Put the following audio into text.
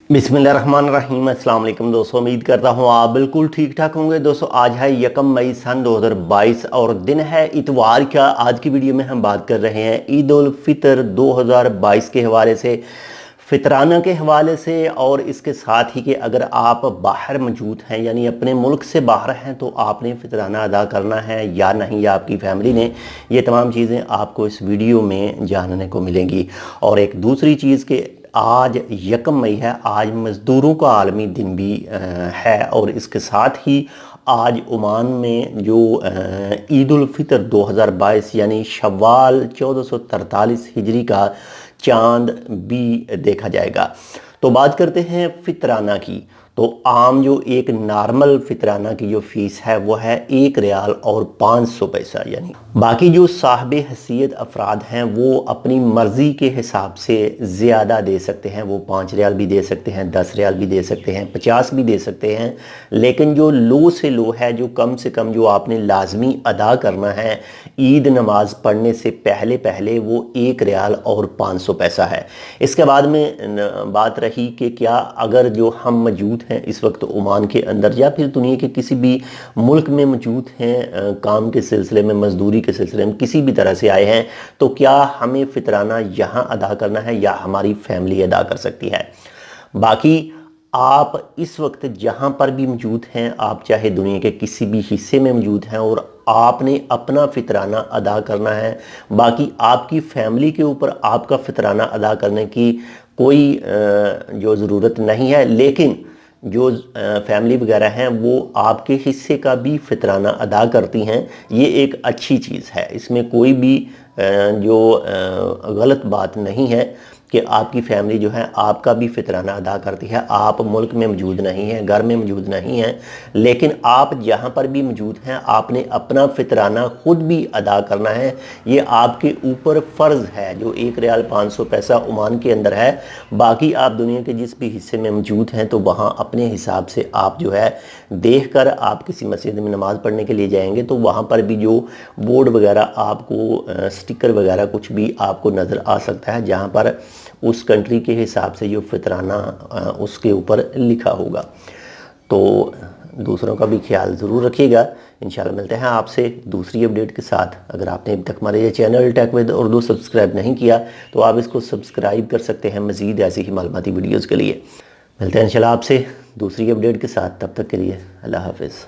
बिस्मिल्लाहिर्रहमानिर्रहीम। अस्सलाम वालेकुम दोस्तों, उम्मीद करता हूँ आप बिल्कुल ठीक ठाक होंगे। दोस्तों आज है 1 मई सन 2022 और दिन है इतवार का। आज की वीडियो में हम बात कर रहे हैं ईद उल फितर 2022 के हवाले से, फितराना के हवाले से, और इसके साथ ही कि अगर आप बाहर मौजूद हैं यानी अपने मुल्क से बाहर हैं तो आपने फितराना अदा करना है या नहीं, या आपकी फैमिली ने। ये तमाम चीज़ें आपको इस वीडियो में जानने को मिलेंगी। और एक दूसरी चीज़ कि आज 1 मई है, आज मज़दूरों का आलमी दिन भी है। और इसके साथ ही आज ओमान में जो ईद उल फितर 2022 यानी शव्वाल 1443 हिजरी का चांद भी देखा जाएगा। तो बात करते हैं फितराना की। तो आम जो एक नॉर्मल फितराना की जो फ़ीस है वो है 1 रियाल और 500 पैसा। यानी बाकी जो साहिब हैसियत अफराद हैं वो अपनी मर्ज़ी के हिसाब से ज़्यादा दे सकते हैं। वो 5 रियाल भी दे सकते हैं, 10 रियाल भी दे सकते हैं, 50 भी दे सकते हैं। लेकिन जो लो से लो है, जो कम से कम जो आपने लाजमी अदा करना है ईद नमाज पढ़ने से पहले पहले, वो 1 रियाल और 500 पैसा है। इसके बाद में बात रही कि क्या अगर जो हम मौजूद हैं इस वक्त ओमान के अंदर या फिर दुनिया के किसी भी मुल्क में मौजूद हैं, काम के सिलसिले में, मजदूरी के सिलसिले में किसी भी तरह से आए हैं, तो क्या हमें फितराना यहाँ अदा करना है या हमारी फैमिली अदा कर सकती है। बाकी आप इस वक्त जहाँ पर भी मौजूद हैं, आप चाहे दुनिया के किसी भी हिस्से में मौजूद हैं और आपने अपना फितराना अदा करना है। बाकी आपकी फैमिली के ऊपर आपका फितराना अदा करने की कोई जो ज़रूरत नहीं है, लेकिन जो फैमिली वगैरह हैं वो आपके हिस्से का भी फितराना अदा करती हैं। ये एक अच्छी चीज़ है, इसमें कोई भी जो गलत बात नहीं है कि आपकी फैमिली जो है आपका भी फितराना अदा करती है। आप मुल्क में मौजूद नहीं हैं, घर में मौजूद नहीं हैं, लेकिन आप जहाँ पर भी मौजूद हैं आपने अपना फितराना ख़ुद भी अदा करना है। ये आपके ऊपर फ़र्ज़ है। जो 1 रियाल 500 पैसा ओमान के अंदर है, बाकी आप दुनिया के जिस भी हिस्से में मौजूद हैं तो वहाँ अपने हिसाब से आप जो है देख कर, आप किसी मस्जिद में नमाज़ पढ़ने के लिए जाएंगे तो वहाँ पर भी जो बोर्ड वगैरह आपको स्टिकर वगैरह कुछ भी आपको नज़र आ सकता है, जहाँ पर उस कंट्री के हिसाब से जो फितराना उसके ऊपर लिखा होगा। तो दूसरों का भी ख्याल ज़रूर रखिएगा। इंशाल्लाह मिलते हैं आपसे दूसरी अपडेट के साथ। अगर आपने अभी तक हमारे ये channel tech with Urdu subscribe नहीं किया तो आप इसको सब्सक्राइब कर सकते हैं मज़ीद ऐसी ही मालूमाती वीडियोज़ के लिए। मिलते हैं इंशाल्लाह आपसे दूसरी अपडेट के साथ। तब तक के लिए अल्लाह हाफ़िज़।